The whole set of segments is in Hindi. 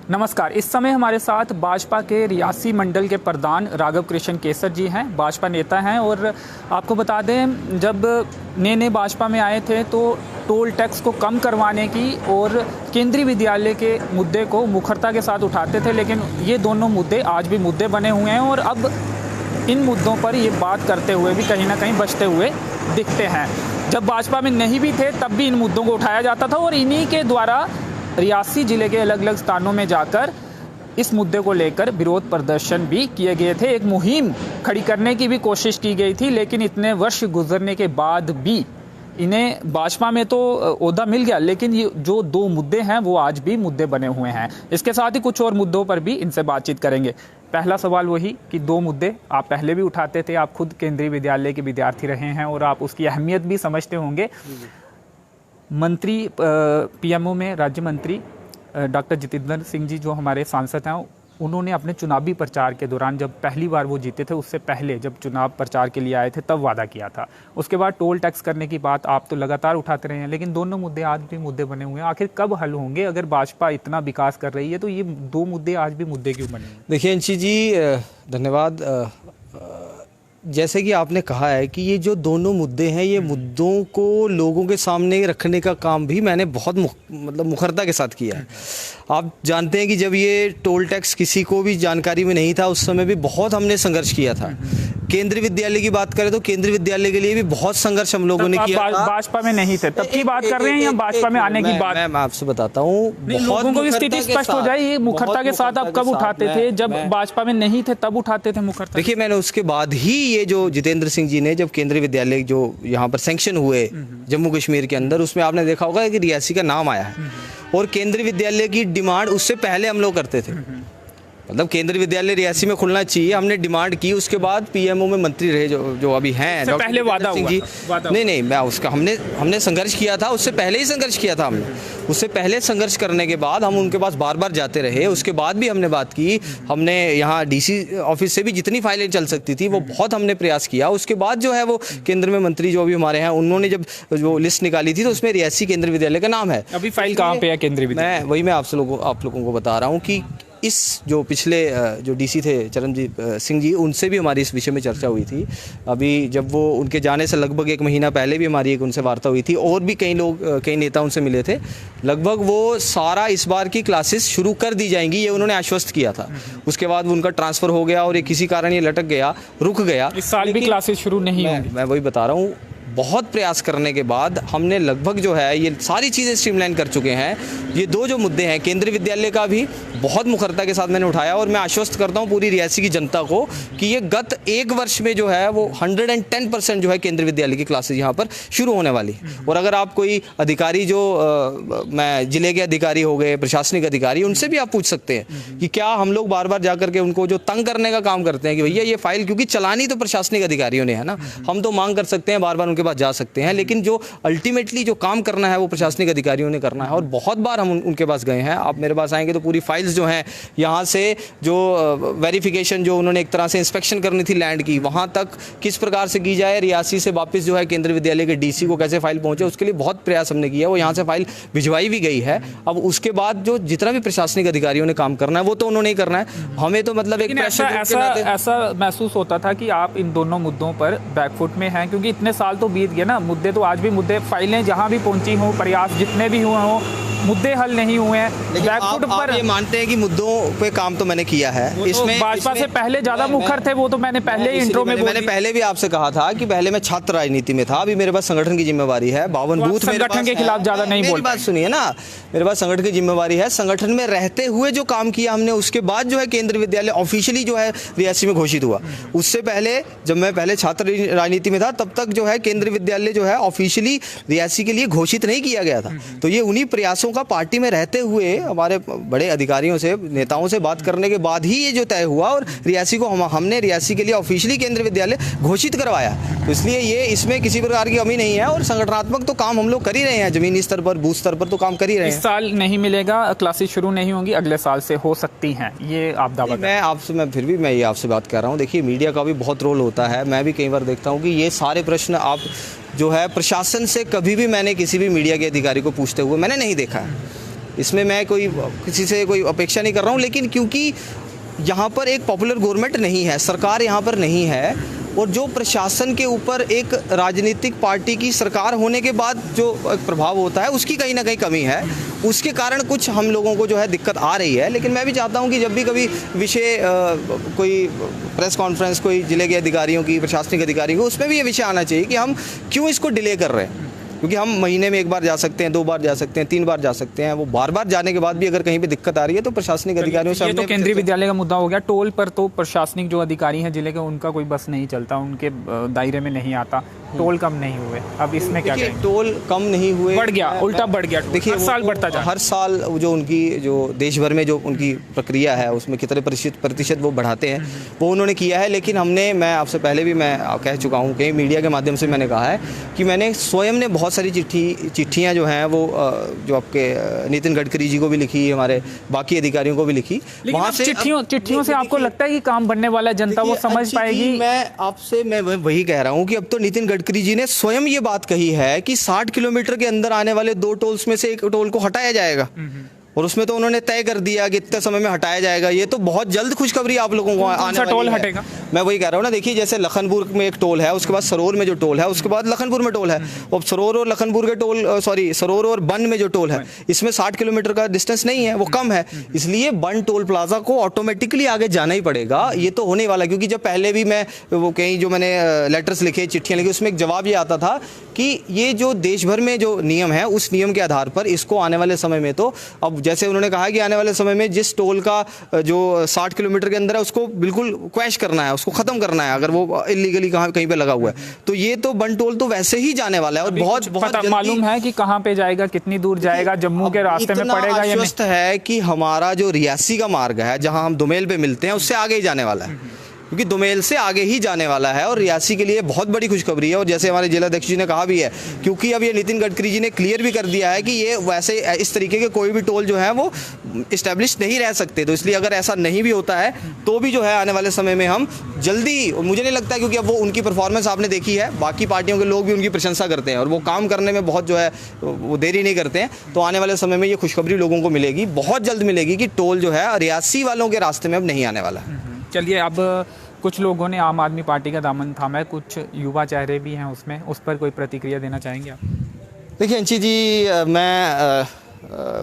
नमस्कार। इस समय हमारे साथ भाजपा के रियासी मंडल के प्रधान राघव कृष्ण केसर जी हैं, भाजपा नेता हैं। और आपको बता दें, जब नए भाजपा में आए थे तो टोल टैक्स को कम करवाने की और केंद्रीय विद्यालय के मुद्दे को मुखरता के साथ उठाते थे, लेकिन ये दोनों मुद्दे आज भी मुद्दे बने हुए हैं और अब इन मुद्दों पर ये बात करते हुए भी कहीं ना कहीं बचते हुए दिखते हैं। जब भाजपा में नहीं भी थे तब भी इन मुद्दों को उठाया जाता था और इन्हीं के द्वारा रियासी जिले के अलग अलग स्थानों में जाकर इस मुद्दे को लेकर विरोध प्रदर्शन भी किए गए थे। एक मुहिम खड़ी करने की भी कोशिश की गई थी, लेकिन इतने वर्ष गुजरने के बाद भी इन्हें भाजपा में तो ओहदा मिल गया, लेकिन ये जो दो मुद्दे हैं वो आज भी मुद्दे बने हुए हैं। इसके साथ ही कुछ और मुद्दों पर भी इनसे बातचीत करेंगे। पहला सवाल वही कि दो मुद्दे आप पहले भी उठाते थे, आप खुद केंद्रीय विद्यालय के विद्यार्थी रहे हैं और आप उसकी अहमियत भी समझते होंगे। मंत्री पीएमओ में राज्य मंत्री डॉक्टर जितेंद्र सिंह जी जो हमारे सांसद हैं, उन्होंने अपने चुनावी प्रचार के दौरान, जब पहली बार वो जीते थे उससे पहले जब चुनाव प्रचार के लिए आए थे तब वादा किया था। उसके बाद टोल टैक्स करने की बात आप तो लगातार उठाते रहे हैं, लेकिन दोनों मुद्दे आज भी मुद्दे बने हुए हैं। आखिर कब हल होंगे? अगर भाजपा इतना विकास कर रही है तो ये दो मुद्दे आज भी मुद्दे क्यों बने? देखिए अंशी जी, धन्यवाद। जैसे कि आपने कहा है कि ये जो दोनों मुद्दे हैं, ये मुद्दों को लोगों के सामने रखने का काम भी मैंने बहुत मुखरता के साथ किया है। आप जानते हैं कि जब ये टोल टैक्स किसी को भी जानकारी में नहीं था, उस समय भी बहुत हमने संघर्ष किया था। केंद्रीय विद्यालय की बात करें तो केंद्रीय विद्यालय के लिए भी बहुत संघर्ष हम लोगों ने किया था। भाजपा में नहीं थे तब की बात कर रहे हैं या भाजपा में आने की बात? मैं आपसे बताता हूँ, लोगों को स्थिति स्पष्ट हो जाए। ये मुखरता के साथ आप कब उठाते थे? जब भाजपा में नहीं थे तब उठाते थे मुखरता? देखिए, मैंने उसके बाद ही ये जो जितेंद्र सिंह जी ने जब केंद्रीय विद्यालय जो यहाँ पर सैंक्शन हुए जम्मू कश्मीर के अंदर, उसमें आपने देखा होगा कि रियासी का नाम आया है। और केंद्रीय विद्यालय की डिमांड उससे पहले हम लोग करते थे, मतलब केंद्रीय विद्यालय रियासी में खुलना चाहिए, हमने डिमांड की। उसके बाद पीएमओ में मंत्री रहे जो अभी हैं पहले वादा सिंह जी। नहीं, मैं उसका हमने संघर्ष किया था, उससे पहले ही संघर्ष किया था हमने। उससे पहले संघर्ष करने के बाद हम उनके पास बार बार जाते रहे। उसके बाद भी हमने बात की, हमने यहाँ डीसी ऑफिस से भी जितनी फाइलें चल सकती थी वो बहुत हमने प्रयास किया। उसके बाद जो है वो केंद्र में मंत्री जो अभी हमारे हैं, उन्होंने जब जो लिस्ट निकाली थी तो उसमें रियासी केंद्रीय विद्यालय का नाम है। अभी फाइल कहाँ पे है केंद्रीय विद्यालय? वही मैं आप लोगों को बता रहा हूँ कि इस जो पिछले जो डीसी थे चरणजीत सिंह जी, उनसे भी हमारी इस विषय में चर्चा हुई थी। अभी जब वो उनके जाने से लगभग 1 महीना पहले भी हमारी एक उनसे वार्ता हुई थी और भी कई नेता उनसे मिले थे। लगभग वो सारा इस बार की क्लासेस शुरू कर दी जाएंगी, ये उन्होंने आश्वस्त किया था। उसके बाद उनका ट्रांसफ़र हो गया और ये किसी कारण ये लटक गया, रुक गया। इस साल भी क्लासेस शुरू नहीं होंगी। मैं वही बता रहा हूँ, बहुत प्रयास करने के बाद हमने लगभग जो है ये सारी चीज़ें स्ट्रीमलाइन कर चुके हैं। ये दो जो मुद्दे हैं, केंद्रीय विद्यालय का भी बहुत मुखरता के साथ मैंने उठाया और मैं आश्वस्त करता हूँ पूरी रियासी की जनता को कि ये गत 1 वर्ष में जो है वो 110% जो है केंद्रीय विद्यालय की क्लासेज यहाँ पर शुरू होने वाली। और अगर आप कोई अधिकारी जो मैं जिले के अधिकारी हो गए, प्रशासनिक अधिकारी, उनसे भी आप पूछ सकते हैं कि क्या हम लोग बार बार जा करके उनको जो तंग करने का काम करते हैं कि भैया ये फाइल, क्योंकि चलानी तो प्रशासनिक अधिकारियों ने है ना, हम तो मांग कर सकते हैं, बार बार उनके पास जा सकते हैं, लेकिन जो अल्टीमेटली जो काम करना है वो प्रशासनिक अधिकारियों ने करना है। और बहुत बार हम उनके पास गए हैं। आप मेरे पास आएंगे तो पूरी फाइल्स जो हैं, यहाँ से जो वेरिफिकेशन जो उन्होंने एक तरह से इंस्पेक्शन करनी थी लैंड की, वहाँ तक किस प्रकार से की जाए, रियासी से वापस जो है केंद्रीय विद्यालय के डीसी को कैसे फाइल पहुँचे, उसके लिए बहुत प्रयास हमने किया। वो यहाँ से फाइल भिजवाई भी गई है। अब उसके बाद जो जितना भी प्रशासनिक अधिकारियों ने काम करना है वो तो उन्होंने ही करना है, हमें तो मतलब एक ऐसा महसूस होता था कि आप इन दोनों मुद्दों पर बैकफुट में हैं, क्योंकि इतने साल तो बीत गए ना, मुद्दे तो आज भी मुद्दे, फाइलें जहां भी पहुंची हों, प्रयास जितने भी हुए हों, मुद्दे हल नहीं हुए हैं। बैकफुट पर ये मानते हैं कि मुद्दों पे काम तो मैंने किया है। इसमें भाजपा से पहले ज्यादा मुखर थे, वो तो मैंने पहले ही इंट्रो में मैंने पहले भी आपसे कहा था कि पहले मैं छात्र राजनीति में था, अभी मेरे पास संगठन की जिम्मेवारी है। 52 बूथ संगठन के खिलाफ ज्यादा नहीं बोल, बात सुनिए ना, मेरे पास संगठन की जिम्मेवारी है। संगठन में रहते हुए जो काम किया हमने, उसके बाद जो है केंद्रीय विद्यालय ऑफिशियली जो है रियासी में घोषित हुआ। उससे पहले जब मैं पहले छात्र राजनीति में था तब तक जो है केंद्रीय विद्यालय जो है ऑफिशियली रियासी के लिए घोषित नहीं किया गया था। तो ये उन्हीं प्रयासों का, पार्टी में रहते हुए हमारे बड़े अधिकारियों से, नेताओं से बात करने के बाद ही ये जो तय हुआ और रियासी को हमने रियासी के लिए ऑफिशियली केंद्रीय विद्यालय घोषित करवाया। तो इसलिए ये इसमें किसी प्रकार की कमी नहीं है और संगठनात्मक तो काम हम लोग कर ही रहे हैं, जमीनी स्तर पर, बूथ स्तर पर तो काम कर ही रहे हैं। इस साल नहीं मिलेगा, क्लासेस शुरू नहीं होंगी, अगले साल से हो सकती हैं, ये आप दावा? मैं फिर भी ये आपसे बात कर रहा हूँ। देखिए, मीडिया का भी बहुत रोल होता है। मैं भी कई बार देखता हूँ कि ये सारे प्रश्न आप जो है प्रशासन से कभी भी मैंने किसी भी मीडिया के अधिकारी को पूछते हुए मैंने नहीं देखा है। इसमें मैं कोई किसी से कोई अपेक्षा नहीं कर रहा हूँ, लेकिन क्योंकि यहाँ पर एक पॉपुलर गवर्नमेंट नहीं है, सरकार यहाँ पर नहीं है, और जो प्रशासन के ऊपर एक राजनीतिक पार्टी की सरकार होने के बाद जो एक प्रभाव होता है उसकी कहीं ना कहीं कमी है, उसके कारण कुछ हम लोगों को जो है दिक्कत आ रही है। लेकिन मैं भी चाहता हूं कि जब भी कभी विषय कोई प्रेस कॉन्फ्रेंस कोई जिले के अधिकारियों की, प्रशासनिक अधिकारियों को, उसमें भी ये विषय आना चाहिए कि हम क्यों इसको डिले कर रहे हैं, क्योंकि हम महीने में 1 बार जा सकते हैं, 2 बार जा सकते हैं, 3 बार जा सकते हैं। वो बार बार जाने के बाद भी अगर कहीं पे दिक्कत आ रही है तो प्रशासनिक अधिकारियों से ये तो केंद्रीय विद्यालय का मुद्दा हो गया। टोल पर तो प्रशासनिक जो अधिकारी हैं जिले के, उनका कोई बस नहीं चलता, उनके दायरे में नहीं आता, टोल कम नहीं हुए। अब इसमें क्या करें? टोल कम नहीं हुए, बढ़ गया, उल्टा बढ़ गया। देखिए हर साल बढ़ता जा रहा है। हर साल जो उनकी जो देश भर में जो उनकी प्रक्रिया है उसमें कितने प्रतिशत वो बढ़ाते हैं, वो उन्होंने किया है। लेकिन हमने, मैं आपसे पहले भी मैं कह चुका हूँ, कहीं मीडिया के माध्यम से मैंने कहा है कि मैंने स्वयं ने बहुत सारी चिट्ठियाँ जो हैं वो जो आपके नितिन गडकरी जी को भी लिखी, हमारे बाकी अधिकारियों को भी लिखी। वहाँ से चिट्ठियों से आपको लगता है कि काम बनने वाला, जनता वो समझ पाएगी? मैं वही कह रहा हूँ कि अब तो नितिन गडकरी जी ने स्वयं ये बात कही है कि 60 किलोमीटर के अंदर आने वाले 2 टोल्स में से एक टोल को हटाया जाएगा, और उसमें तो उन्होंने तय कर दिया कि इतने समय में हटाया जाएगा। ये तो बहुत जल्द खुशखबरी आप लोगों को आने वाली टोल है। हटेगा? मैं वही कह रहा हूँ ना, देखिए जैसे लखनपुर में एक टोल है, उसके बाद सरोर में जो टोल है, उसके बाद लखनपुर में टोल है, और सरोर और लखनपुर के टोल, सरोर और बन में जो टोल है, इसमें 60 किलोमीटर का डिस्टेंस नहीं है, वो कम है। इसलिए बन टोल प्लाजा को ऑटोमेटिकली आगे जाना ही पड़ेगा। ये तो होने वाला, क्योंकि जब पहले भी मैं वो कहीं जो मैंने लेटर्स लिखे, चिट्ठियाँ लिखी, उसमें एक जवाब ये आता था कि ये जो देश भर में जो नियम है उस नियम के आधार पर इसको आने वाले समय में, तो अब जैसे उन्होंने कहा कि आने वाले समय में जिस टोल का जो 60 किलोमीटर के अंदर है उसको बिल्कुल क्वैश करना है, उसको खत्म करना है अगर वो इलीगली कहीं पे लगा हुआ है। तो ये तो बन टोल तो वैसे ही जाने वाला है, और बहुत मालूम है कि कहाँ पे जाएगा, कितनी दूर जाएगा, जम्मू के रास्ते में पड़ेगा या नहीं? है कि हमारा जो रियासी का मार्ग है जहाँ हम दुमेल पे मिलते हैं उससे आगे ही जाने वाला है, क्योंकि दुमेल से आगे ही जाने वाला है, और रियासी के लिए बहुत बड़ी खुशखबरी है। और जैसे हमारे जिलाध्यक्ष जी ने कहा भी है, क्योंकि अब ये नितिन गडकरी जी ने क्लियर भी कर दिया है कि ये वैसे इस तरीके के कोई भी टोल जो है वो इस्टेब्लिश नहीं रह सकते, तो इसलिए अगर ऐसा नहीं भी होता है तो भी जो है आने वाले समय में हम जल्दी, मुझे नहीं लगता, क्योंकि अब वो उनकी परफॉर्मेंस आपने देखी है, बाकी पार्टियों के लोग भी उनकी प्रशंसा करते हैं और वो काम करने में बहुत जो है वो देरी नहीं करते हैं। तो आने वाले समय में ये खुशखबरी लोगों को मिलेगी, बहुत जल्द मिलेगी कि टोल जो है रियासी वालों के रास्ते में अब नहीं आने वाला है। चलिए, अब कुछ लोगों ने आम आदमी पार्टी का दामन थामा है, कुछ युवा चेहरे भी हैं उसमें, उस पर कोई प्रतिक्रिया देना चाहेंगे आप? देखिए अंशी जी,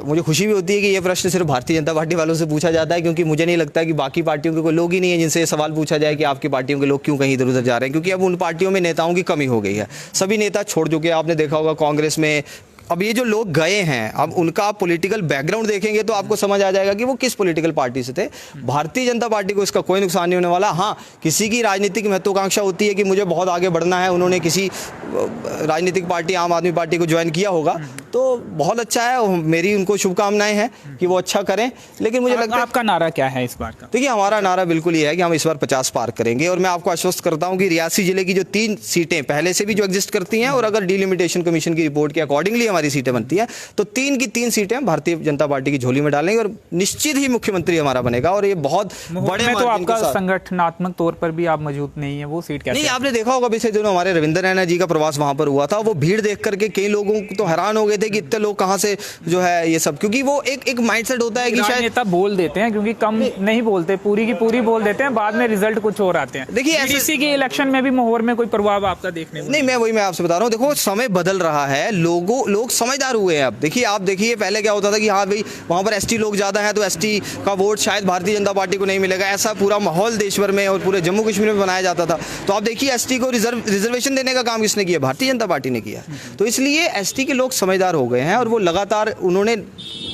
मुझे खुशी भी होती है कि ये प्रश्न सिर्फ भारतीय जनता पार्टी वालों से पूछा जाता है, क्योंकि मुझे नहीं लगता कि बाकी पार्टियों के कोई लोग ही नहीं है जिनसे ये सवाल पूछा जाए कि आपकी पार्टियों के लोग क्यों कहीं इधर उधर जा रहे हैं, क्योंकि अब उन पार्टियों में नेताओं की कमी हो गई है। सभी नेता छोड़ चुके हैं, आपने देखा होगा कांग्रेस में। अब ये जो लोग गए हैं, अब उनका पॉलिटिकल बैकग्राउंड देखेंगे तो आपको समझ आ जाएगा कि वो किस पॉलिटिकल पार्टी से थे। भारतीय जनता पार्टी को इसका कोई नुकसान नहीं होने वाला। हाँ, किसी की राजनीतिक महत्वाकांक्षा होती है कि मुझे बहुत आगे बढ़ना है, उन्होंने किसी राजनीतिक पार्टी, आम आदमी पार्टी को ज्वाइन किया होगा, तो बहुत अच्छा है, मेरी उनको शुभकामनाएं हैं कि वो अच्छा करें। लेकिन मुझे लगता है, आपका नारा क्या है इस बार का? देखिए, हमारा नारा बिल्कुल ये है कि हम इस बार 50 पार करेंगे, और मैं आपको आश्वस्त करता हूं कि रियासी जिले की जो 3 सीटें पहले से भी जो एग्जिस्ट करती हैं, और अगर डिलिमिटेशन कमीशन की रिपोर्ट के अकॉर्डिंगली हमारी सीटें बनती हैं, तो 3 की 3 सीटें हम भारतीय जनता पार्टी की झोली में डालेंगे, और निश्चित ही मुख्यमंत्री हमारा बनेगा। और ये बहुत बड़े, तो आपका संगठनात्मक तौर पर भी आप मौजूद नहीं है, वो सीट कैसे? नहीं, आपने देखा होगा पिछले दिनों हमारे रविंद्र रैना जी का प्रवास वहां पर हुआ था, वो भीड़ देख करके कई लोगों को तो हैरान हो गए थे कि इतने लोग कहां से जो है ये सब, क्योंकि वो एक माइंडसेट होता है कि शायद नेता बोल देते हैं, क्योंकि कम नहीं बोलते, पूरी की पूरी बोल देते हैं, बाद में रिजल्ट कुछ और आते हैं। देखिए, ऐसे के इलेक्शन में भी माहौल में कोई प्रभाव आपका देखने को नहीं? मैं आपसे बता रहा हूँ, देखो समय बदल रहा है, लोग समझदार हुए हैं अब। देखिए, आप देखिए, पहले क्या होता था कि हाँ भाई वहां पर एसटी लोग ज्यादा हैं तो एसटी का वोट शायद भारतीय जनता पार्टी को नहीं मिलेगा, ऐसा पूरा माहौल देश भर में और पूरे जम्मू कश्मीर में बनाया जाता था। तो आप देखिए, एसटी को रिजर्वेशन देने का काम किसने किया? भारतीय जनता पार्टी ने किया। तो इसलिए एसटी के लोग समझदार हो गए हैं, और वो लगातार उन्होंने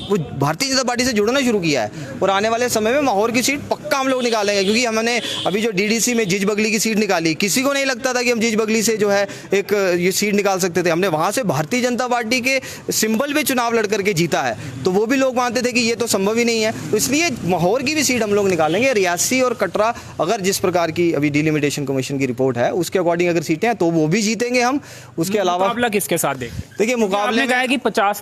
वो भारतीय जनता पार्टी से जुड़ना शुरू किया है, और आने वाले समय में माहौर की सीट पक्का हम लोग निकालेंगे। क्योंकि हमने अभी जो डीडीसी में जिज बगली की सीट निकाली, किसी को नहीं लगता था कि हम जिज बगली से जो है एक ये सीट निकाल सकते थे। हमने वहां से भारतीय जनता पार्टी के सिंबल पे चुनाव लड़ करके जीता है, तो वो भी लोग मानते थे कि ये तो संभव ही नहीं है। तो इसलिए माहौर की भी सीट हम लोग निकालेंगे। रियासी और कटरा, अगर जिस प्रकार की अभी डिलिमिटेशन कमीशन की रिपोर्ट है उसके अकॉर्डिंग अगर सीटें हैं तो वो भी जीतेंगे हम। उसके अलावा मुकाबला किसके साथ देखिए? देखिए, मुकाबले कहा कि 50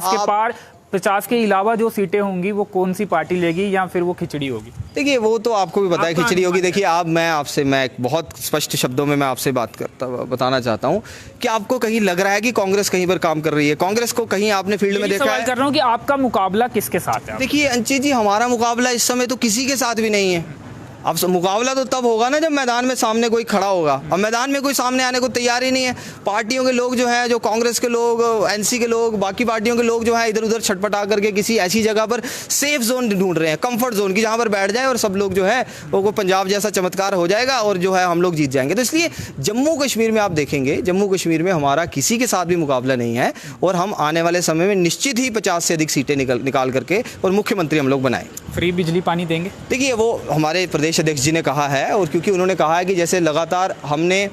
के पार 50 के अलावा जो सीटें होंगी वो कौन सी पार्टी लेगी या फिर वो खिचड़ी होगी? देखिए वो तो आपको भी पता है खिचड़ी होगी। देखिए मैं एक बहुत स्पष्ट शब्दों में मैं आपसे बताना चाहता हूँ कि आपको कहीं लग रहा है कि कांग्रेस कहीं पर काम कर रही है? कांग्रेस को कहीं आपने फील्ड में देखा है? कर रहा हूँ कि आपका मुकाबला किसके साथ है? देखिए अंशी जी, हमारा मुकाबला इस समय तो किसी के साथ भी नहीं है। अब मुकाबला तो तब होगा ना जब मैदान में सामने कोई खड़ा होगा। अब मैदान में कोई सामने आने को तैयार ही नहीं है। पार्टियों के लोग जो हैं, जो कांग्रेस के लोग, एनसी के लोग, बाकी पार्टियों के लोग जो हैं, इधर उधर छटपटा करके किसी ऐसी जगह पर सेफ जोन ढूंढ रहे हैं, कंफर्ट जोन की, जहाँ पर बैठ जाए और सब लोग जो है वो पंजाब जैसा चमत्कार हो जाएगा और जो है हम लोग जीत जाएंगे। तो इसलिए जम्मू कश्मीर में आप देखेंगे, जम्मू कश्मीर में हमारा किसी के साथ भी मुकाबला नहीं है और हम आने वाले समय में निश्चित ही 50 से अधिक सीटें निकाल करके और मुख्यमंत्री हम लोग बनाएं। फ्री बिजली पानी देंगे? देखिए वो हमारे प्रदेश अध्यक्ष जी ने कहा है, और क्योंकि उन्होंने कहा है कि जैसे लगातार हमने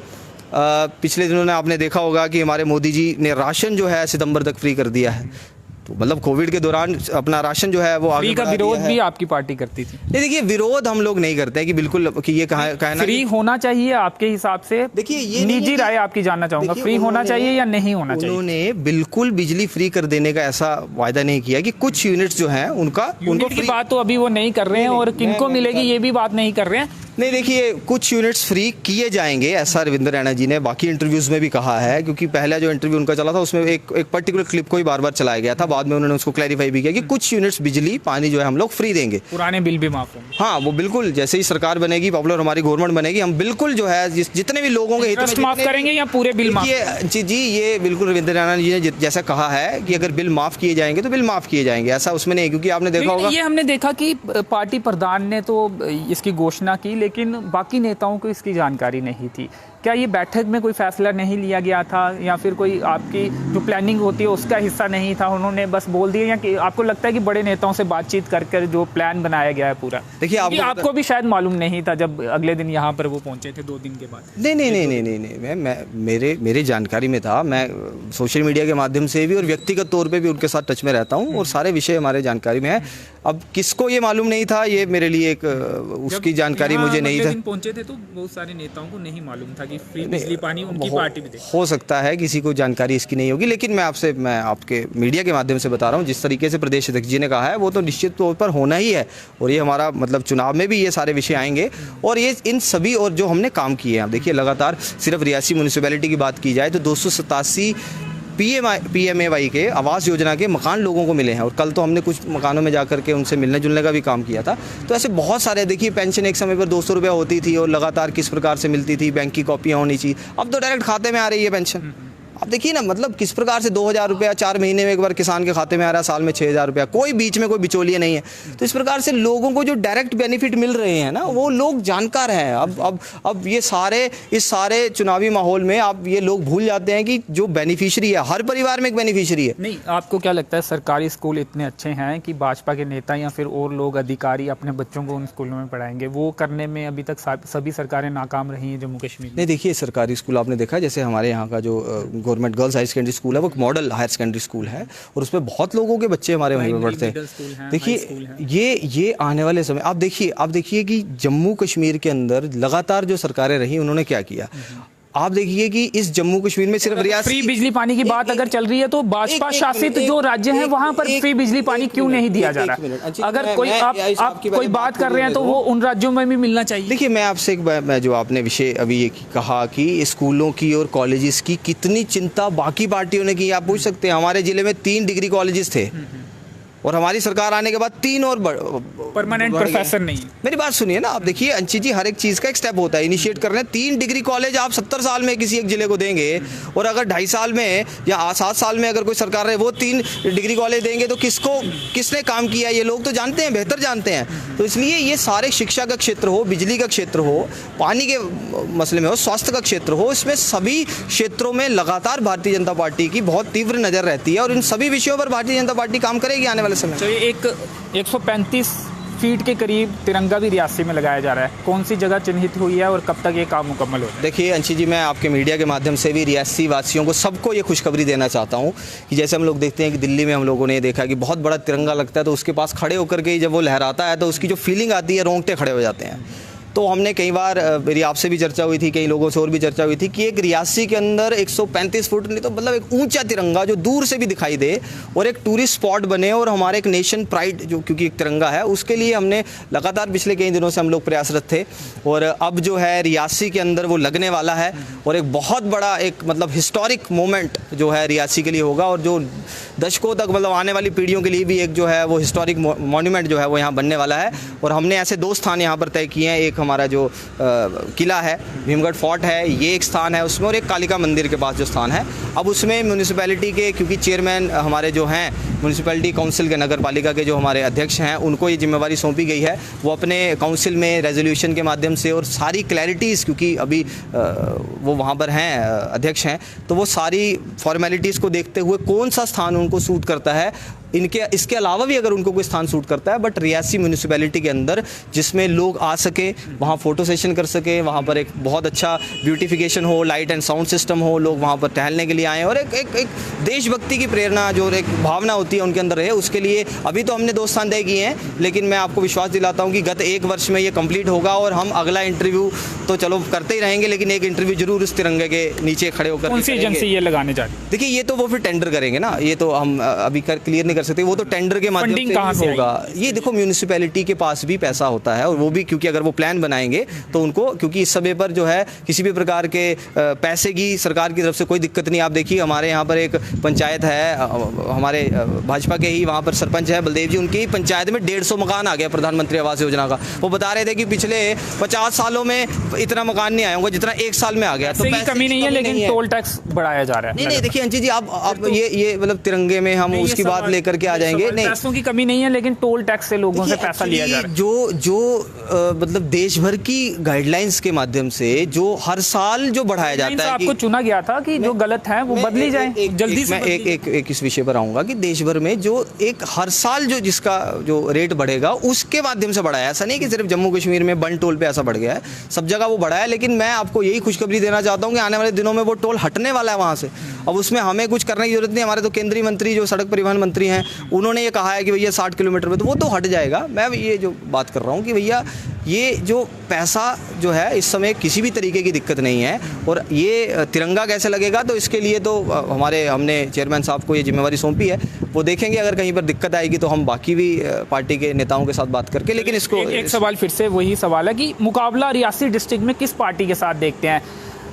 पिछले दिनों में आपने देखा होगा कि हमारे मोदी जी ने राशन जो है सितंबर तक फ्री कर दिया है। तो मतलब कोविड के दौरान अपना राशन जो है वो आगे का विरोध भी आपकी पार्टी करती थी? नहीं, देखिए विरोध हम लोग नहीं करते हैं कि बिल्कुल कि ये कहना फ्री होना चाहिए आपके हिसाब से। देखिए ये निजी राय आपकी जानना चाहूंगा, फ्री होना चाहिए या नहीं होना चाहिए? उन्होंने बिल्कुल बिजली फ्री कर देने का ऐसा वायदा नहीं किया कि कुछ यूनिट्स जो हैं उनको फ्री बात तो अभी वो नहीं कर रहे हैं और किनको मिलेगी ये भी बात नहीं कर रहे हैं। नहीं, देखिए कुछ यूनिट्स फ्री किए जाएंगे, ऐसा रविंद्र रैना जी ने बाकी इंटरव्यूज़ में भी कहा है। क्योंकि पहला जो इंटरव्यू उनका चला था उसमें एक पर्टिकुलर क्लिप को ही बार बार चलाया गया था। बाद में उन्होंने उसको क्लैरिफाई भी किया कि कुछ यूनिट्स बिजली पानी जो है हम लोग फ्री देंगे। पुराने बिल भी माफ होंगे? हाँ, वो बिल्कुल जैसे ही सरकार बनेगी, पॉपुलर हमारी गवर्नमेंट बनेगी, हम बिल्कुल जो है जितने भी लोगों के हित में माफ करेंगे या पूरे बिल माफ? जी ये बिल्कुल रविंद्र रैना जी ने जैसा कहा है कि अगर बिल माफ किए जाएंगे तो बिल माफ किए जाएंगे, ऐसा उसमें नहीं। क्योंकि आपने देखा होगा, ये हमने देखा कि पार्टी प्रधान ने तो इसकी घोषणा की लेकिन बाकी नेताओं को इसकी जानकारी नहीं थी। क्या ये बैठक में कोई फैसला नहीं लिया गया था या फिर कोई आपकी जो प्लानिंग होती है उसका हिस्सा नहीं था, उन्होंने बस बोल दिया? या कि आपको लगता है कि बड़े नेताओं से बातचीत कर जो प्लान बनाया गया है पूरा? देखिए आपको भी शायद मालूम नहीं था जब अगले दिन यहाँ पर वो पहुंचे थे 2 दिन के बाद? नहीं, मेरे जानकारी में था। मैं सोशल मीडिया के माध्यम से भी और व्यक्तिगत तौर पर भी उनके साथ टच में रहता हूँ और सारे विषय हमारे जानकारी में है। अब किसको ये मालूम नहीं था, ये मेरे लिए एक उसकी जानकारी मुझे नहीं था। पहुंचे थे तो बहुत सारे नेताओं को नहीं मालूम था कि फ्री बिजली पानी उनकी पार्टी भी दे। हो सकता है किसी को जानकारी इसकी नहीं होगी, लेकिन मैं आपके मीडिया के माध्यम से बता रहा हूँ जिस तरीके से प्रदेश अध्यक्ष जी ने कहा है वो तो निश्चित तौर पर होना ही है। और ये हमारा मतलब चुनाव में भी ये सारे विषय आएंगे और ये इन सभी और जो हमने काम किए हैं। आप देखिए लगातार सिर्फ रियासी म्यूनिसिपैलिटी की बात की जाए तो 287 PMAY के आवास योजना के मकान लोगों को मिले हैं और कल तो हमने कुछ मकानों में जाकर के उनसे मिलने जुलने का भी काम किया था। तो ऐसे बहुत सारे, देखिए पेंशन एक समय पर 200 रुपया होती थी और लगातार किस प्रकार से मिलती थी, बैंक की कॉपियाँ होनी चाहिए, अब तो डायरेक्ट खाते में आ रही है पेंशन। अब देखिए ना, मतलब किस प्रकार से 2000 रुपया 4 महीने में एक बार किसान के खाते में आ रहा है, साल में 6000 रुपया, कोई बीच में कोई बिचौलिया नहीं है। तो इस प्रकार से लोगों को जो डायरेक्ट बेनिफिट मिल रहे हैं ना, वो लोग जानकार हैं। अब ये इस सारे चुनावी माहौल में आप ये लोग भूल जाते हैं कि जो बेनिफिशियरी है, हर परिवार में एक बेनिफिशियरी है। नहीं, आपको क्या लगता है सरकारी स्कूल इतने अच्छे हैं कि भाजपा के नेता या फिर और लोग अधिकारी अपने बच्चों को उन स्कूलों में पढ़ाएंगे? वो करने में अभी तक सभी सरकारें नाकाम रही हैं जम्मू कश्मीर में। नहीं, देखिए सरकारी स्कूल आपने देखा, जैसे हमारे यहाँ का जो government girls higher secondary school है वो एक मॉडल हायर सेकेंडरी स्कूल है और उसमें बहुत लोगों के बच्चे हमारे वहीं पर पढ़ते हैं। देखिए ये आने वाले समय आप देखिए कि जम्मू कश्मीर के अंदर लगातार जो सरकारें रही उन्होंने क्या किया। आप देखिए कि इस जम्मू कश्मीर में सिर्फ फ्री बिजली पानी की बात अगर चल रही है तो भाजपा शासित जो राज्य हैं वहां पर फ्री बिजली पानी क्यों नहीं दिया जा रहा? अगर कोई आप कोई बात कर रहे हैं तो वो उन राज्यों में भी मिलना चाहिए। देखिए मैं आपसे जो आपने विषय अभी ये कहा कि स्कूलों की और कॉलेजेस की कितनी चिंता बाकी पार्टियों ने की, आप पूछ सकते हैं। हमारे जिले में 3 डिग्री कॉलेजेस थे और हमारी सरकार आने के बाद 3 और परमानेंट प्रोफेसर नहीं। मेरी बात सुनिए ना, आप देखिए अंशी जी, हर एक चीज़ का एक स्टेप होता है, इनिशिएट कर रहे हैं। 3 डिग्री कॉलेज आप 70 साल में किसी एक जिले को देंगे और अगर 2.5 साल में या 7 साल में अगर कोई सरकार रहे वो 3 डिग्री कॉलेज देंगे तो किसने काम किया, ये लोग तो जानते हैं, बेहतर जानते हैं। तो इसलिए ये सारे शिक्षा का क्षेत्र हो, बिजली का क्षेत्र हो, पानी के मसले में हो, स्वास्थ्य का क्षेत्र हो, इसमें सभी क्षेत्रों में लगातार भारतीय जनता पार्टी की बहुत तीव्र नज़र रहती है और इन सभी विषयों पर भारतीय जनता पार्टी काम करेगी आने वाले समय। तो एक 135 फीट के करीब तिरंगा भी रियासी में लगाया जा रहा है, कौन सी जगह चिन्हित हुई है और कब तक ये काम मुकम्मल हो? देखिए अंशी जी, मैं आपके मीडिया के माध्यम से भी रियासी वासियों को सबको ये खुशखबरी देना चाहता हूँ कि जैसे हम लोग देखते हैं कि दिल्ली में हम लोगों ने देखा कि बहुत बड़ा तिरंगा लगता है तो उसके पास खड़े होकर के जब वो लहराता है तो उसकी जो फीलिंग आती है, रोंगटे खड़े हो जाते हैं। तो हमने कई बार, मेरी आपसे भी चर्चा हुई थी, कई लोगों से और भी चर्चा हुई थी कि एक रियासी के अंदर 135 फुट नहीं तो मतलब एक ऊंचा तिरंगा जो दूर से भी दिखाई दे और एक टूरिस्ट स्पॉट बने और हमारे एक नेशन प्राइड जो, क्योंकि एक तिरंगा है, उसके लिए हमने लगातार पिछले कई दिनों से हम लोग प्रयासरत थे। और अब जो है रियासी के अंदर वो लगने वाला है और एक बहुत बड़ा एक मतलब हिस्टोरिक मोमेंट जो है रियासी के लिए होगा और जो दशकों तक मतलब आने वाली पीढ़ियों के लिए भी एक जो है वो हिस्टोरिक मॉन्यूमेंट जो है वो यहाँ बनने वाला है। और हमने ऐसे 2 स्थान यहाँ पर तय किए हैं, एक हमारा जो किला है, भीमगढ़ फोर्ट है, ये एक स्थान है उसमें, और एक कालिका मंदिर के पास जो स्थान है। अब उसमें म्यूनिसिपैलिटी के, क्योंकि चेयरमैन हमारे जो हैं म्यूनिसिपैलिटी काउंसिल के, नगर पालिका के जो हमारे अध्यक्ष हैं, उनको ये जिम्मेवारी सौंपी गई है। वो अपने काउंसिल में रेजोल्यूशन के माध्यम से और सारी क्लैरिटीज़, क्योंकि अभी वो वहाँ पर हैं, अध्यक्ष हैं, तो वो सारी फॉर्मेलिटीज़ को देखते हुए कौन सा स्थान उनको सूट करता है, इसके अलावा भी अगर उनको कोई स्थान सूट करता है, बट रियासी म्यूनिसिपैलिटी के अंदर जिसमें लोग आ सके, वहाँ फ़ोटो सेशन कर सके, वहाँ पर एक बहुत अच्छा ब्यूटिफिकेशन हो, लाइट एंड साउंड सिस्टम हो, लोग वहाँ पर टहलने के लिए आएँ और एक देशभक्ति की प्रेरणा जो एक भावना होती है उनके अंदर रहे। उसके लिए अभी तो हमने 2 स्थान तय किए हैं, लेकिन मैं आपको विश्वास दिलाता हूँ कि गत 1 वर्ष में ये कंप्लीट होगा और हम अगला इंटरव्यू तो चलो करते ही रहेंगे, लेकिन एक इंटरव्यू जरूर इस तिरंगे के नीचे खड़े होकर। कौन सी एजेंसी ये लगाने जा रही है? देखिए, ये तो वो फिर टेंडर करेंगे ना, ये तो हम अभी क्लियर नहीं कर सकते, वो तो टेंडर के माध्यम से होगा। ये देखो, म्यूनिसिपैलिटी के पास भी पैसा होता है और वो भी, क्योंकि अगर वो प्लान बनाएंगे तो उनको, क्योंकि इस समय पर जो है किसी भी प्रकार के पैसे की सरकार की तरफ से कोई दिक्कत नहीं। आप देखिए, हमारे यहाँ पर एक पंचायत है, हमारे भाजपा के ही वहाँ पर सरपंच है बलदेव जी, उनकी पंचायत में 150 मकान आ गया प्रधानमंत्री आवास योजना का। वो बता रहे थे कि पिछले 50 सालों में इतना मकान नहीं आया होगा जितना 1 साल में आ गया। तो पैसे की कमी नहीं है, लेकिन टोल टैक्स बढ़ाया जा रहा है। नहीं, देखिए अंशी जी, आप ये मतलब तिरंगे में हम उसकी बात लेकर के आ जाएंगे। नहीं, पैसों की कमी नहीं है, लेकिन टोल टैक्स से लोगों से पैसा लिया जा रहा है। जो मतलब देश भर की गाइडलाइंस के माध्यम से जो हर साल जो बढ़ाया जाता है, आपको चुना गया था कि जो गलत है वो बदली जाए जल्दी से। मैं एक इस विषय पर आऊंगा कि देश भर में जो एक हर साल जो जिसका जो रेट बढ़ेगा उसके माध्यम से बढ़ाया। ऐसा नहीं कि सिर्फ जम्मू कश्मीर में बन टोल पे ऐसा बढ़ गया है, सब जगह वो बढ़ा है। लेकिन मैं आपको यही खुशखबरी देना चाहता हूँ कि आने वाले दिनों में वो टोल हटने वाला है वहाँ से। अब उसमें हमें कुछ करने की जरूरत नहीं। हमारे तो केंद्रीय मंत्री जो सड़क परिवहन मंत्री हैं, उन्होंने ये कहा है कि भैया 60 किलोमीटर में, तो वो तो हट जाएगा। मैं ये जो बात कर रहा हूँ कि भैया ये जो पैसा जो है इस समय किसी भी तरीके की दिक्कत नहीं है। और ये तिरंगा कैसे लगेगा, तो इसके लिए तो हमने चेयरमैन साहब को ये जिम्मेवारी सौंपी है। वो देखेंगे, अगर कहीं पर दिक्कत आएगी तो हम बाकी भी पार्टी के नेताओं के साथ बात करके। लेकिन इसको एक सवाल फिर से वही सवाल है कि मुकाबला रियासी डिस्ट्रिक्ट में किस पार्टी के साथ देखते हैं?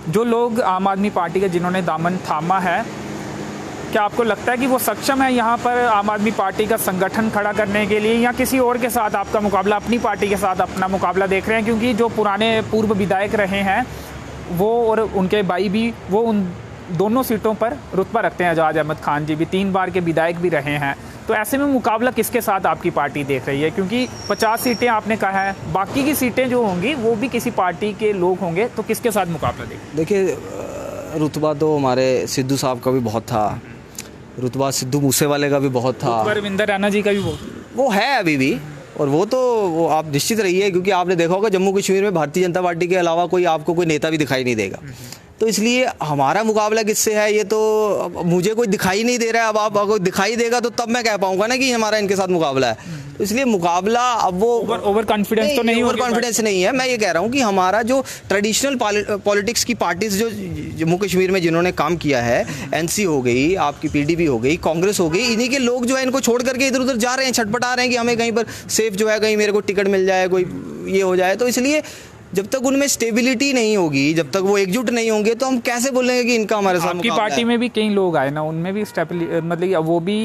जो लोग आम आदमी पार्टी के जिन्होंने दामन थामा है, क्या आपको लगता है कि वो सक्षम है यहाँ पर आम आदमी पार्टी का संगठन खड़ा करने के लिए, या किसी और के साथ आपका मुकाबला, अपनी पार्टी के साथ अपना मुकाबला देख रहे हैं? क्योंकि जो पुराने पूर्व विधायक रहे हैं वो और उनके भाई भी, वो उन दोनों सीटों पर रुतबा रखते हैं। एजाज अहमद खान जी भी 3 बार के विधायक भी रहे हैं। तो ऐसे में मुकाबला किसके साथ आपकी पार्टी देख रही है? क्योंकि 50 सीटें आपने कहा है, बाकी की सीटें जो होंगी वो भी किसी पार्टी के लोग होंगे, तो किसके साथ मुकाबला देखें? देखिए, रुतबा तो हमारे सिद्धू साहब का भी बहुत था, रुतबा सिद्धू मूसेवाले का भी बहुत था, रविंदर रैना जी का भी वो है अभी भी। और वो आप निश्चित रहिए, क्योंकि आपने देखा होगा जम्मू कश्मीर में भारतीय जनता पार्टी के अलावा कोई आपको कोई नेता भी दिखाई नहीं देगा। तो इसलिए हमारा मुकाबला किससे है, ये तो मुझे कोई दिखाई नहीं दे रहा है। अब आप अगर दिखाई देगा तो तब मैं कह पाऊंगा ना कि हमारा इनके साथ मुकाबला है। तो इसलिए मुकाबला अब वो ओवर कॉन्फिडेंस तो नहीं, ओवर कॉन्फिडेंस नहीं है। मैं ये कह रहा हूँ कि हमारा जो ट्रेडिशनल पॉलिटिक्स की पार्टीज जो जम्मू कश्मीर में जिन्होंने काम किया है, एनसी हो गई, आपकी पीडीपी हो गई, कांग्रेस हो गई, इन्हीं के लोग जो है इनको छोड़ करके इधर उधर जा रहे हैं, छटपटा रहे हैं कि हमें कहीं पर सेफ जो है, कहीं मेरे को टिकट मिल जाए, कोई ये हो जाए। तो इसलिए जब तक उनमें स्टेबिलिटी नहीं होगी, जब तक वो एकजुट नहीं होंगे, तो हम कैसे बोलेंगे कि इनका हमारे साथ आपकी पार्टी में भी कई लोग आए ना, उनमें भी मतलब वो भी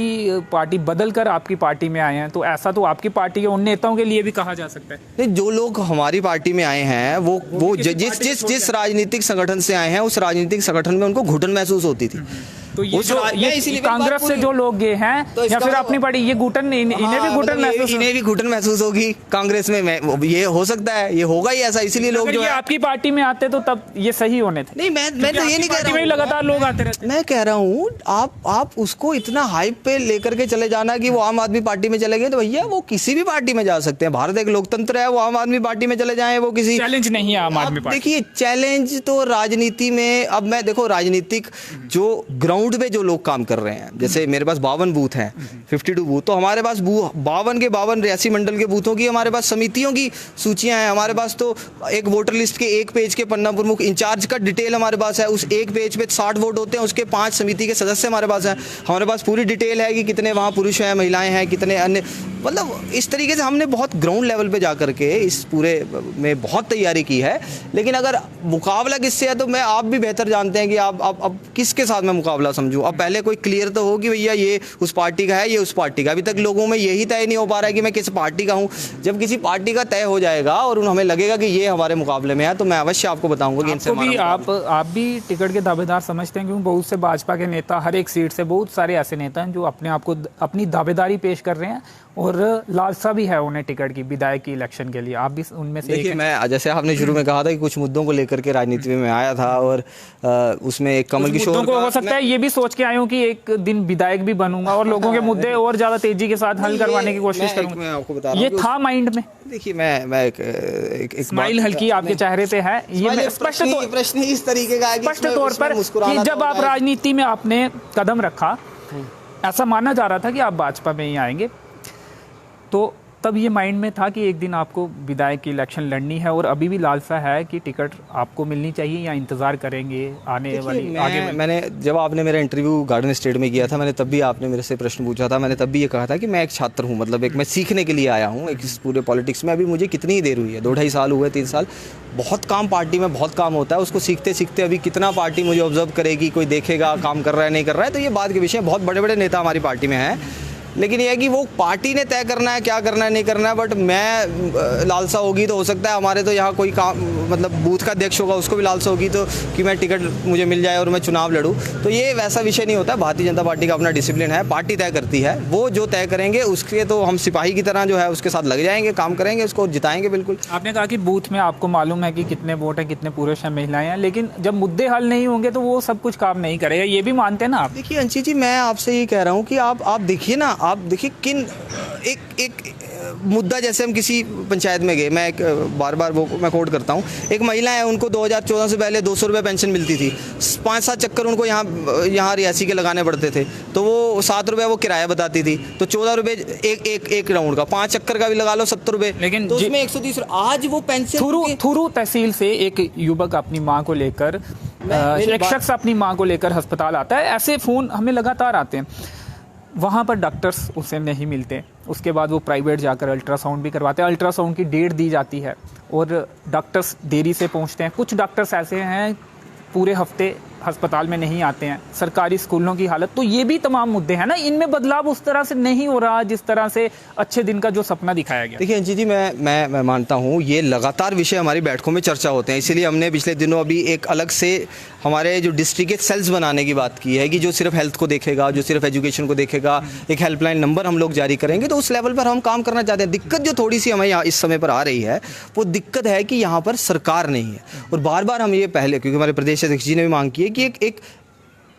पार्टी बदल कर आपकी पार्टी में आए हैं, तो ऐसा तो आपकी पार्टी के उन नेताओं के लिए भी कहा जा सकता है। नहीं, जो लोग हमारी पार्टी में आए हैं वो जिस राजनीतिक संगठन से आए हैं, उस राजनीतिक संगठन में उनको घुटन महसूस होती थी। तो ये कांग्रेस से जो लोग गए हैं तो या फिर अपनी पार्टी, ये घुटन, इन्हें भी घुटन महसूस होगी कांग्रेस में। ये हो सकता है, ये होगा ही ऐसा, इसीलिए लोग जो है आपकी पार्टी में आते तो तब ये सही होने थे। नहीं, मैं तो ये नहीं कह रहा हूँ, लगातार लोग आते रहते। मैं कह रहा हूँ आप उसको इतना हाइप पे लेकर के चले जाना कि वो आम आदमी पार्टी में चले गए, तो भैया वो किसी भी पार्टी में जा सकते हैं। भारत एक लोकतंत्र है, वो आम आदमी पार्टी में चले जाए, वो किसी चैलेंज नहीं है आम आदमी पार्टी। देखिए, चैलेंज तो राजनीति में, अब मैं देखो, राजनीतिक जो ग्राउंड ग्राउंड पे जो लोग काम कर रहे हैं, जैसे मेरे पास 52 बूथ हैं, 52 बूथ, तो हमारे पास 52 के 52 रियासी मंडल के बूथों की हमारे पास समितियों की सूचियां हैं। हमारे पास तो एक वोटर लिस्ट के एक पेज के पन्ना प्रमुख इंचार्ज का डिटेल हमारे पास है, उस एक पेज पे 60 वोट होते हैं, उसके 5 समिति के सदस्य हमारे पास हैं। हमारे पास पूरी डिटेल है कि कितने वहाँ पुरुष हैं, महिलाएं हैं, कितने अन्य, मतलब इस तरीके से हमने बहुत ग्राउंड लेवल पे जा करके इस पूरे में बहुत तैयारी की है। लेकिन अगर मुकाबला किससे है तो मैं, आप भी बेहतर जानते हैं कि आप अब किसके साथ मैं मुकाबला समझूं। अब पहले कोई क्लियर तो हो कि भैया ये उस पार्टी का है, ये उस पार्टी का। अभी तक लोगों में यही तय नहीं हो पा रहा है कि मैं किस पार्टी का हूँ। जब किसी पार्टी का तय हो जाएगा और हमें लगेगा कि ये हमारे मुकाबले में है तो मैं अवश्य आपको बताऊंगा कि इनसे भी आप भी टिकट के दावेदार समझते हैं, क्योंकि बहुत से भाजपा के नेता, हर एक सीट से बहुत सारे ऐसे नेता हैं जो अपने आप को अपनी दावेदारी पेश कर रहे हैं और लालसा भी है उन्हें टिकट की विधायक की इलेक्शन के लिए। आप भी उनमें से? देखिए, मैं जैसे आपने शुरू में कहा था कि कुछ मुद्दों को लेकर के राजनीति में आया था और उसमें एक कमल किशोर को हो सकता है ये भी सोच के आया हूँ कि एक दिन विधायक भी बनूंगा और लोगों के मुद्दे और ज्यादा तेजी के साथ हल करवाने की कोशिश करूंगा। मैं आपको बता रहा हूं, ये था माइंड में। देखिए, मैं एक स्माइल हल्की आपके चेहरे पे है, ये स्पष्ट प्रश्न इस तरीके का है, स्पष्ट तौर पर कि जब आप राजनीति में आपने कदम रखा, ऐसा माना जा रहा था कि आप भाजपा में ही आएंगे, तो तब ये माइंड में था कि एक दिन आपको विधायक की इलेक्शन लड़नी है और अभी भी लालसा है कि टिकट आपको मिलनी चाहिए या इंतजार करेंगे आने वाली आगे? मैंने, जब आपने मेरा इंटरव्यू गार्डन स्टेट में किया था, मैंने तब भी, आपने मेरे से प्रश्न पूछा था, मैंने तब भी ये कहा था कि मैं एक छात्र हूँ, मतलब एक मैं सीखने के लिए आया हूँ एक इस पूरे पॉलिटिक्स में। अभी मुझे कितनी ही देर हुई है, 2-2.5 साल हुए, 3 साल। बहुत काम पार्टी में बहुत काम होता है, उसको सीखते सीखते अभी कितना पार्टी मुझे ऑब्जर्व करेगी, कोई देखेगा काम कर रहा है नहीं कर रहा है, तो ये बात के विषय। बहुत बड़े बड़े नेता हमारी पार्टी में हैं, लेकिन ये है कि वो पार्टी ने तय करना है क्या करना है नहीं करना है। बट मैं, लालसा होगी तो हो सकता है हमारे तो यहाँ कोई काम, मतलब बूथ का अध्यक्ष होगा उसको भी लालसा होगी तो कि मैं टिकट मुझे मिल जाए और मैं चुनाव लड़ूँ, तो ये वैसा विषय नहीं होता। भारतीय जनता पार्टी का अपना डिसिप्लिन है, पार्टी तय करती है, वो जो तय करेंगे उसके तो हम सिपाही की तरह जो है उसके साथ लग जाएंगे, काम करेंगे, उसको जिताएंगे। बिल्कुल। आपने कहा कि बूथ में आपको मालूम है कि कितने वोट हैं, कितने पुरुष हैं, महिलाएं हैं, लेकिन जब मुद्दे हल नहीं होंगे तो वो सब कुछ काम नहीं करेगा, ये भी मानते हैं ना आप? देखिए अंशी जी, मैं आपसे ये कह रहा हूँ कि आप देखिए ना, आप देखिए किन एक मुद्दा, जैसे हम किसी पंचायत में गए, मैं बार बार वो मैं कोट करता हूँ, एक महिला है, उनको 2014 से पहले 200 रुपये पेंशन मिलती थी, 5-7 चक्कर उनको यहाँ रियासी के लगाने पड़ते थे, तो वो 7 रुपये वो किराया बताती थी, तो 14 रुपये एक राउंड का, 5 चक्कर का भी लगा लो 70 रुपये, लेकिन तो उसमें 130। आज वो पेंशन थुरू तहसील से एक युवक अपनी माँ को लेकर, एक शख्स अपनी माँ को लेकर अस्पताल आता है, ऐसे फ़ोन हमें लगातार आते हैं। वहाँ पर डॉक्टर्स उसे नहीं मिलते, उसके बाद वो प्राइवेट जाकर अल्ट्रासाउंड भी करवाते हैं, अल्ट्रासाउंड की डेट दी जाती है और डॉक्टर्स देरी से पहुँचते हैं। कुछ डॉक्टर्स ऐसे हैं पूरे हफ्ते अस्पताल में नहीं आते हैं। सरकारी स्कूलों की हालत, तो ये भी तमाम मुद्दे हैं ना, इनमें बदलाव उस तरह से नहीं हो रहा जिस तरह से अच्छे दिन का जो सपना दिखाया गया। देखिए अंशी जी, मैं मानता हूँ ये लगातार विषय हमारी बैठकों में चर्चा होते हैं, इसीलिए हमने पिछले दिनों अभी एक अलग से हमारे जो डिस्ट्रिक्ट के सेल्स बनाने की बात की है कि जो सिर्फ हेल्थ को देखेगा, जो सिर्फ एजुकेशन को देखेगा, एक हेल्पलाइन नंबर हम लोग जारी करेंगे, तो उस लेवल पर हम काम करना चाहते हैं। दिक्कत जो थोड़ी सी हमें यहाँ इस समय पर आ रही है, वो दिक्कत है कि यहाँ पर सरकार नहीं है। और बार बार हम ये पहले, क्योंकि हमारे प्रदेश अध्यक्ष जी ने भी मांग की है कि एक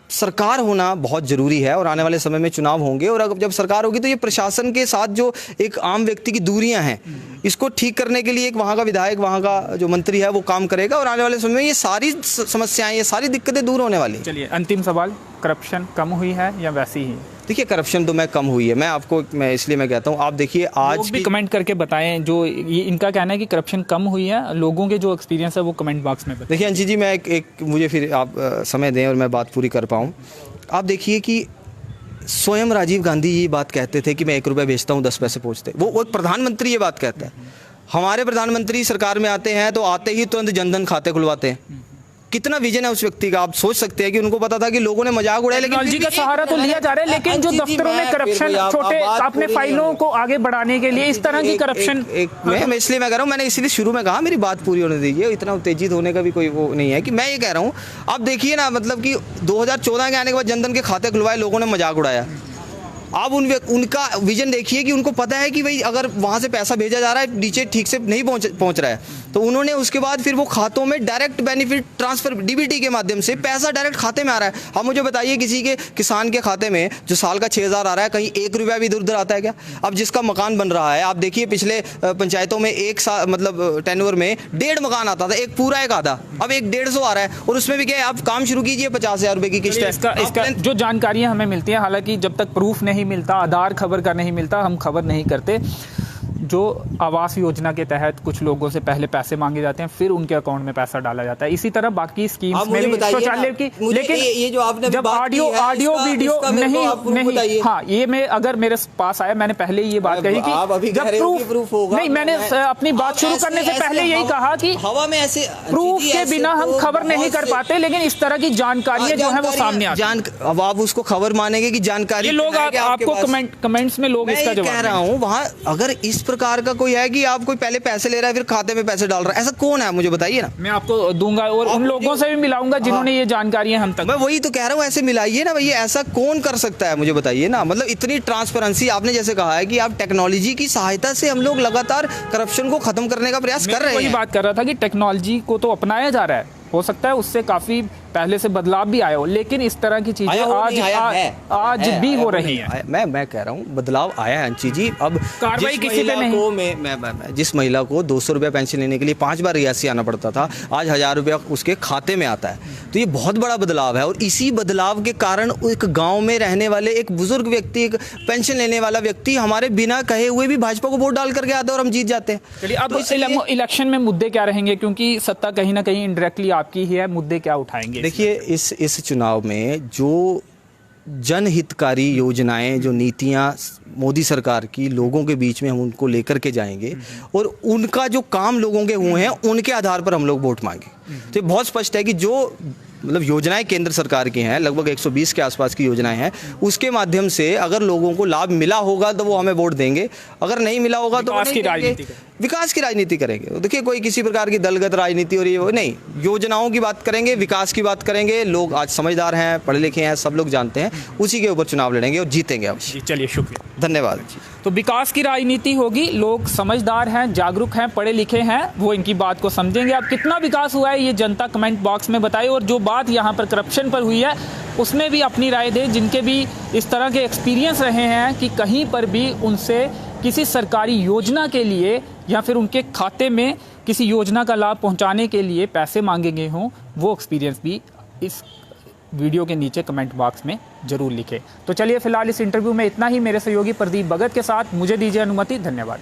सरकार होना बहुत ज़रूरी है और आने वाले समय में चुनाव होंगे, और अगर जब सरकार होगी तो ये प्रशासन के साथ जो एक आम व्यक्ति की दूरियां हैं, इसको ठीक करने के लिए एक वहाँ का विधायक, वहाँ का जो मंत्री है वो काम करेगा, और आने वाले समय में ये सारी समस्याएं, ये सारी दिक्कतें दूर होने वाली। चलिए, अंतिम सवाल, करप्शन कम हुई है या वैसी ही? देखिए, करप्शन तो मैं कम हुई है, मैं इसलिए मैं कहता हूँ, आप देखिए आज भी कमेंट करके बताएं, जो ये इनका कहना है कि करप्शन कम हुई है, लोगों के जो एक्सपीरियंस है वो कमेंट बॉक्स में बताएं। देखिए अंशी जी, मैं एक मुझे फिर आप समय दें और मैं बात पूरी कर पाऊँ। आप देखिए कि स्वयं राजीव गांधी ये बात कहते थे कि मैं 1 रुपया बेचता हूँ 10 पैसे पहुँचते, वो एक प्रधानमंत्री ये बात कहता है। हमारे प्रधानमंत्री सरकार में आते हैं तो आते ही तुरंत जनधन खाते खुलवाते हैं। कितना विजन है उस व्यक्ति का, आप सोच सकते हैं कि उनको पता था कि लोगों ने मजाक उड़ाया, लेकिन टेक्नोलॉजी का सहारा तो लिया जा रहा है, लेकिन जो दफ्तरों में करप्शन, छोटे अपने फाइलों को आगे बढ़ाने के लिए इस तरह की करप्शन, मैं इसलिए मैं कह रहा हूँ, मैंने इसीलिए शुरू में कहा मेरी बात पूरी होने दीजिए, इतना उत्तेजित होने का भी कोई वो नहीं है कि मैं ये कह रहा हूँ। आप देखिए ना, मतलब कि 2014 के आने के बाद जनधन के खाते खुलवाए, लोगों ने मजाक उड़ाया, आप उनका विजन देखिए कि उनको पता है कि भाई अगर वहाँ से पैसा भेजा जा रहा है नीचे ठीक से नहीं पहुँच रहा है, तो उन्होंने उसके बाद फिर वो खातों में डायरेक्ट बेनिफिट ट्रांसफर डीबीटी के माध्यम से पैसा डायरेक्ट खाते में आ रहा है। अब मुझे बताइए किसी के किसान के खाते में जो साल का 6,000 आ रहा है, कहीं 1 रुपया भी इधर उधर आता है क्या? अब जिसका मकान बन रहा है, आप देखिए पिछले पंचायतों में एक साल मतलब टेन्योर में 1.5 मकान आता था, एक पूरा एक आधा, अब 150 आ रहा है, और उसमें भी क्या है, आप काम शुरू कीजिए 50,000 रुपए की किस्त है। इसका जो जानकारियां हमें मिलती हैं, हालांकि जब तक प्रूफ नहीं मिलता, आधार खबर का नहीं मिलता, हम खबर नहीं करते। जो आवास योजना के तहत कुछ लोगों से पहले पैसे मांगे जाते हैं, फिर उनके अकाउंट में पैसा डाला जाता है। इसी तरह बाकी स्कीम्स में भी शौचालय की, लेकिन ये जो आपने जब ऑडियो वीडियो नहीं, हाँ, ये मैं अगर मेरे पास आया, मैंने पहले ये बात कही कि जब प्रूफ होगा, नहीं, मैंने अपनी बात शुरू करने से पहले यही कहा कि हवा में ऐसे प्रूफ के बिना हम खबर नहीं कर पाते, लेकिन इस तरह की जानकारियां जो है वो सामने आती हैं। अब आप उसको खबर मानेंगे कि जानकारी, लोग आपको कमेंट्स में लोग इसका जवाब कह रहा हूँ, वहाँ अगर इस प्रकार का कोई है कि आप कोई पहले पैसे ले रहा है फिर खाते में पैसे डाल रहा है, ऐसा कौन है मुझे बताइए ना। मैं आपको दूंगा और उन लोगों से भी मिलाऊंगा जिन्होंने ये जानकारियां हम तक। मैं वही तो कह रहा हूँ, ऐसे मिलाइए ना भैया, ऐसा कौन कर सकता है मुझे बताइए ना। मतलब इतनी ट्रांसपेरेंसी, आपने जैसे कहा है कि आप टेक्नोलॉजी की सहायता से हम लोग लगातार करप्शन को खत्म करने का प्रयास कर रहे हैं। वही बात कर रहा था कि टेक्नोलॉजी को तो अपनाया जा रहा है, हो सकता है उससे काफी पहले से बदलाव भी आया हो, लेकिन इस तरह की चीजें आज भी हो रही हैं। मैं कह रहा हूँ बदलाव आया है जी। अब कार्रवाई किसी पे नहीं। मैं जिस महिला को 200 रुपया पेंशन लेने के लिए 5 बार रियासी आना पड़ता था, आज 1,000 रुपया उसके खाते में आता है, तो ये बहुत बड़ा बदलाव है। और इसी बदलाव के कारण एक गाँव में रहने वाले एक बुजुर्ग व्यक्ति, एक पेंशन लेने वाला व्यक्ति हमारे बिना कहे हुए भी भाजपा को वोट डाल करके आता है और हम जीत जाते हैं। चलिए, अब इलेक्शन में मुद्दे क्या रहेंगे, क्योंकि सत्ता कहीं ना कहीं इनडायरेक्टली आपकी ही है, मुद्दे क्या उठाएंगे? देखिए, इस चुनाव में जो जनहितकारी योजनाएं, जो नीतियां मोदी सरकार की लोगों के बीच में हम उनको लेकर के जाएंगे और उनका जो काम लोगों के हुए हैं उनके आधार पर हम लोग वोट मांगे। तो ये बहुत स्पष्ट है कि जो मतलब योजनाएं केंद्र सरकार की हैं, लगभग 120 के आसपास की योजनाएं हैं, उसके माध्यम से अगर लोगों को लाभ मिला होगा तो वो हमें वोट देंगे, अगर नहीं मिला होगा तो विकास की राजनीति करेंगे। देखिए, कोई किसी प्रकार की दलगत राजनीति और ये नहीं, योजनाओं की बात करेंगे, विकास की बात करेंगे। लोग आज समझदार हैं, पढ़े लिखे हैं, सब लोग जानते हैं, उसी के ऊपर चुनाव लड़ेंगे और जीतेंगे अवश्य। चलिए, शुक्रिया, धन्यवाद। तो विकास की राजनीति होगी, लोग समझदार हैं, जागरूक हैं, पढ़े लिखे हैं, वो इनकी बात को समझेंगे। अब कितना विकास हुआ है ये जनता कमेंट बॉक्स में बताए, और जो बात यहाँ पर करप्शन पर हुई है उसमें भी अपनी राय दे, जिनके भी इस तरह के एक्सपीरियंस रहे हैं कि कहीं पर भी उनसे किसी सरकारी योजना के लिए या फिर उनके खाते में किसी योजना का लाभ पहुंचाने के लिए पैसे मांगे गए हों, वो एक्सपीरियंस भी इस वीडियो के नीचे कमेंट बॉक्स में जरूर लिखें। तो चलिए, फिलहाल इस इंटरव्यू में इतना ही। मेरे सहयोगी प्रदीप भगत के साथ मुझे दीजिए अनुमति। धन्यवाद।